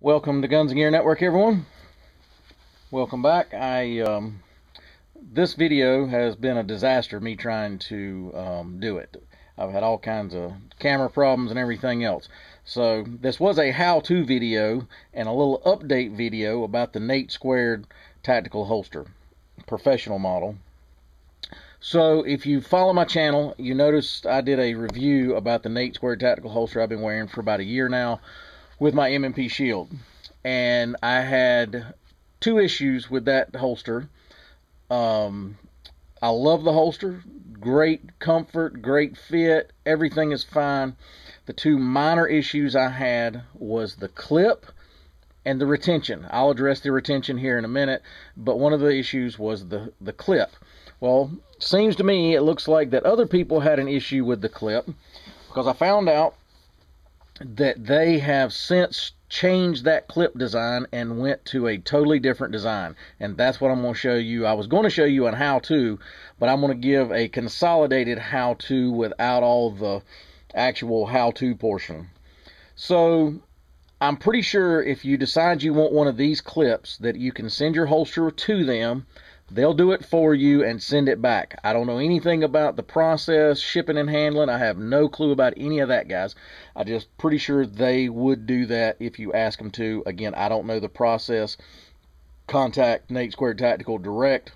Welcome to Guns and Gear Network, everyone. Welcome back. This video has been a disaster, me trying to do it. I've had all kinds of camera problems and everything else. So this was a how-to video and a little update video about the N82 tactical holster, professional model. So if you follow my channel, you noticed I did a review about the N82 tactical holster I've been wearing for about a year now with my M&P Shield. And I had two issues with that holster. I love the holster. Great comfort, great fit, everything is fine. The two minor issues I had was the clip and the retention. I'll address the retention here in a minute, but one of the issues was the clip. Well, seems to me it looks like that other people had an issue with the clip, because I found out that they have since changed that clip design and went to a totally different design, and that's what I'm going to show you. I was going to show you on how to, but I'm going to give a consolidated how to without all the actual how to portion. So I'm pretty sure if you decide you want one of these clips that you can send your holster to them. They'll do it for you and send it back. I don't know anything about the process, shipping and handling. I have no clue about any of that, guys. I just pretty sure they would do that if you ask them to. Again, I don't know the process. Contact N82 Tactical direct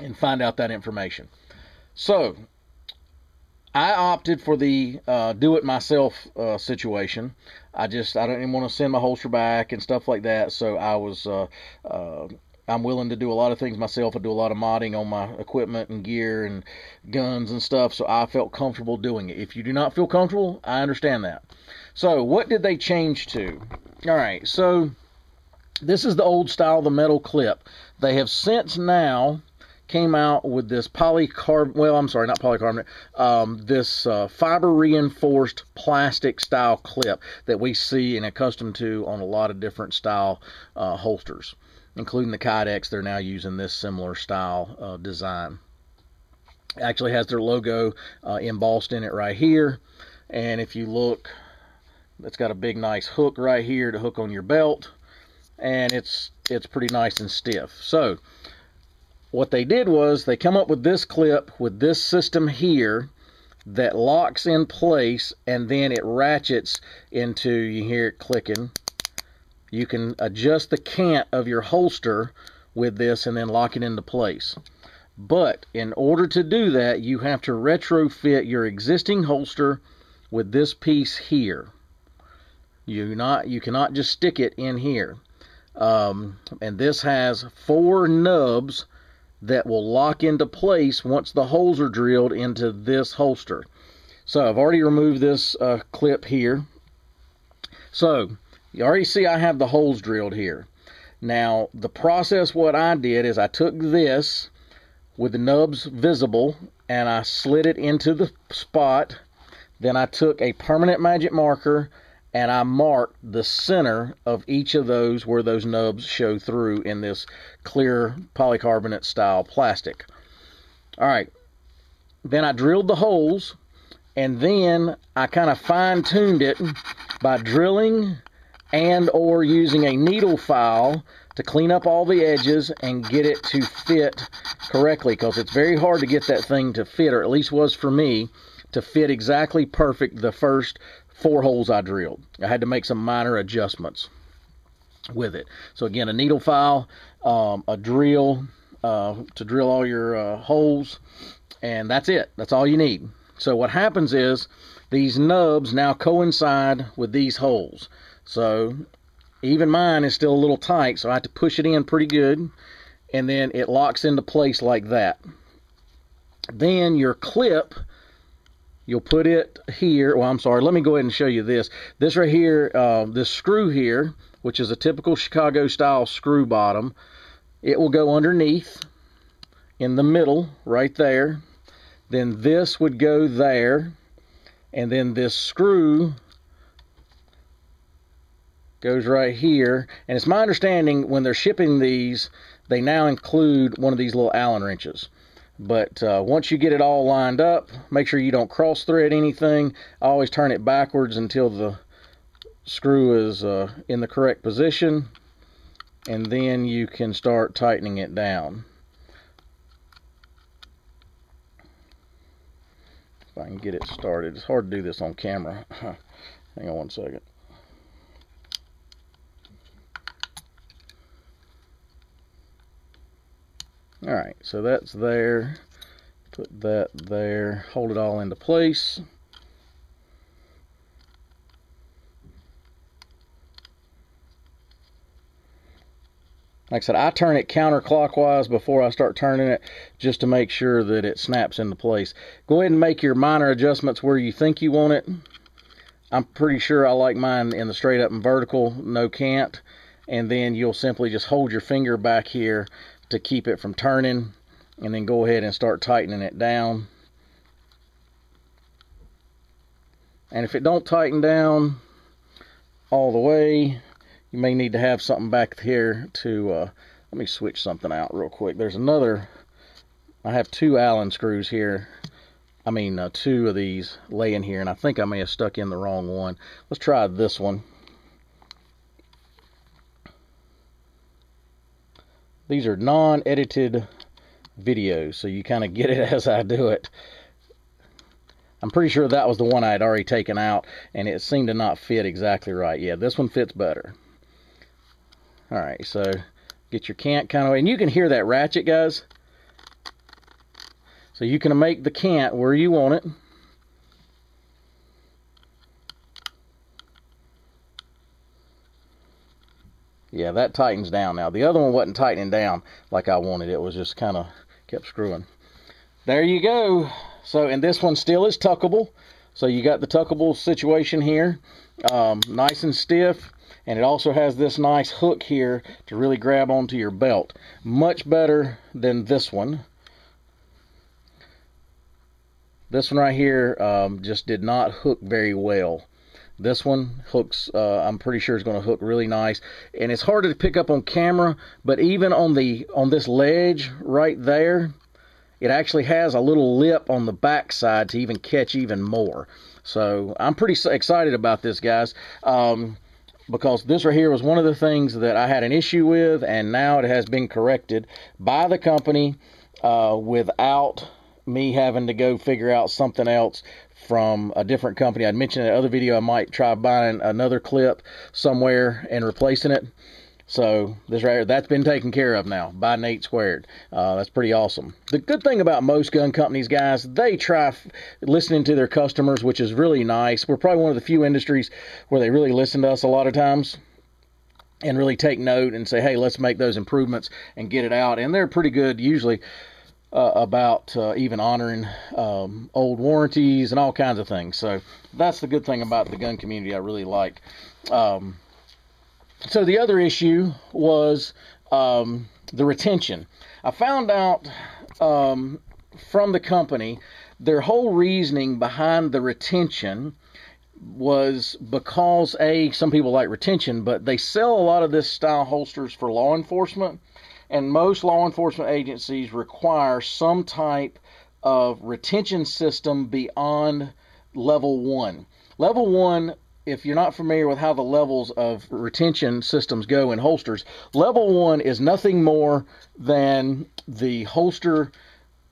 and find out that information. So I opted for the do-it-myself situation. I don't even want to send my holster back and stuff like that. So I'm willing to do a lot of things myself. I do a lot of modding on my equipment and gear and guns and stuff, so I felt comfortable doing it. If you do not feel comfortable, I understand that. So what did they change to? All right, so this is the old style, the metal clip. They have since now came out with this this fiber reinforced plastic style clip that we see and accustomed to on a lot of different style holsters, including the Kydex. They're now using this similar style design. It actually has their logo embossed in it right here, and if you look, it's got a big nice hook right here to hook on your belt, and it's pretty nice and stiff. So what they did was they come up with this clip with this system here that locks in place, and then it ratchets into, you hear it clicking. You can adjust the cant of your holster with this and then lock it into place. But in order to do that, you have to retrofit your existing holster with this piece here. You cannot just stick it in here. And this has 4 nubs that will lock into place once the holes are drilled into this holster. So I've already removed this clip here. So you already see I have the holes drilled here. Now the process, what I did is I took this with the nubs visible and I slid it into the spot. Then I took a permanent magic marker and I marked the center of each of those where those nubs show through in this clear polycarbonate style plastic. Alright, then I drilled the holes, and then I kind of fine-tuned it by drilling and or using a needle file to clean up all the edges and get it to fit correctly, because it's very hard to get that thing to fit, or at least was for me, to fit exactly perfect the first 4 holes I drilled. I had to make some minor adjustments with it. So again, a needle file, a drill to drill all your holes, and that's it. That's all you need. So what happens is these nubs now coincide with these holes. So even mine is still a little tight, so I have to push it in pretty good, and then it locks into place like that. Then your clip, you'll put it here. Well, I'm sorry, let me go ahead and show you this. This right here, this screw here, which is a typical Chicago style screw bottom, it will go underneath in the middle right there. Then this would go there, and then this screw goes right here. And it's my understanding when they're shipping these, they now include one of these little Allen wrenches. But once you get it all lined up, make sure you don't cross thread anything. I always turn it backwards until the screw is in the correct position, and then you can start tightening it down. If I can get it started. It's hard to do this on camera. Hang on one second. Alright, so that's there. Put that there. Hold it all into place. Like I said, I turn it counterclockwise before I start turning it, just to make sure that it snaps into place. Go ahead and make your minor adjustments where you think you want it. I'm pretty sure I like mine in the straight up and vertical, no cant. And then you'll simply just hold your finger back here to keep it from turning, and then go ahead and start tightening it down. And if it don't tighten down all the way, you may need to have something back here to, let me switch something out real quick. There's another, I have 2 Allen screws here. I mean, 2 of these laying here, and I think I may have stuck in the wrong one. Let's try this one. These are non-edited videos, so you kind of get it as I do it. I'm pretty sure that was the one I had already taken out, and it seemed to not fit exactly right. Yeah, this one fits better. Alright, so get your cant kind of, and you can hear that ratchet, guys. So you can make the cant where you want it. Yeah, that tightens down now. The other one wasn't tightening down like I wanted. It was just kind of kept screwing. There you go. So, and this one still is tuckable. So you got the tuckable situation here. Nice and stiff. And it also has this nice hook here to really grab onto your belt. Much better than this one. This one right here just did not hook very well. This one hooks, I'm pretty sure is going to hook really nice, and it's harder to pick up on camera, but even on this ledge right there, it actually has a little lip on the back side to even catch even more. So I'm pretty excited about this, guys, because this right here was one of the things that I had an issue with, and now it has been corrected by the company without me having to go figure out something else from a different company. I'd mentioned in another video I might try buying another clip somewhere and replacing it. So this right here, that's been taken care of now by Nate Squared. That's pretty awesome. The good thing about most gun companies, guys, they try listening to their customers, which is really nice. We're probably one of the few industries where they really listen to us a lot of times and really take note and say, hey, let's make those improvements and get it out. And they're pretty good usually about even honoring old warranties and all kinds of things. So that's the good thing about the gun community I really like. So the other issue was the retention. I found out from the company their whole reasoning behind the retention was because some people like retention, but they sell a lot of this style holsters for law enforcement. And most law enforcement agencies require some type of retention system beyond level 1. Level 1, if you're not familiar with how the levels of retention systems go in holsters, level 1 is nothing more than the holster,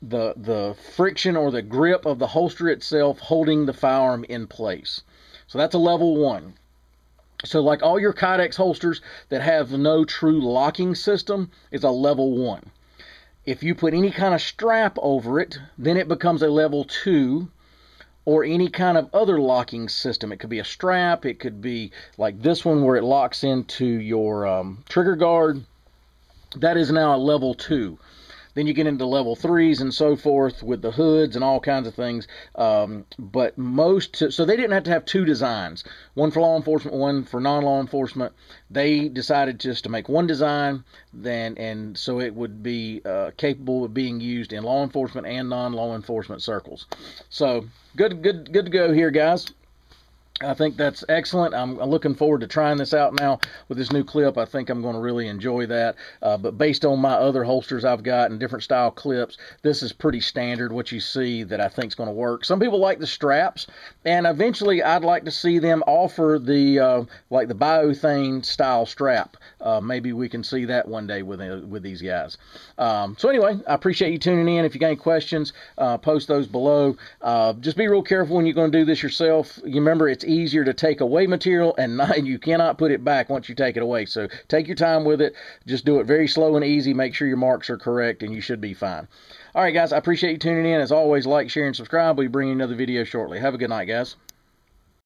the friction or the grip of the holster itself holding the firearm in place. So that's a level 1. So like all your Kydex holsters that have no true locking system is a level 1. If you put any kind of strap over it, then it becomes a level 2, or any kind of other locking system. It could be a strap, it could be like this one where it locks into your trigger guard. That is now a level 2. Then you get into level 3s and so forth with the hoods and all kinds of things. But so they didn't have to have 2 designs, one for law enforcement, one for non-law enforcement. They decided just to make one design, and so it would be capable of being used in law enforcement and non-law enforcement circles. So good to go here, guys. I think that's excellent. I'm looking forward to trying this out now with this new clip. I think I'm going to really enjoy that. But based on my other holsters I've got and different style clips, this is pretty standard what you see that I think is going to work. Some people like the straps, and eventually I'd like to see them offer the like the biothane style strap. Maybe we can see that one day with these guys. So anyway, I appreciate you tuning in. If you got any questions, post those below. Just be real careful when you're going to do this yourself. You remember, it's easier to take away material, and you cannot put it back once you take it away. So take your time with it. Just do it very slow and easy. Make sure your marks are correct, and you should be fine. All right, guys, I appreciate you tuning in. As always, like, share, and subscribe. We'll be bringing another video shortly. Have a good night, guys.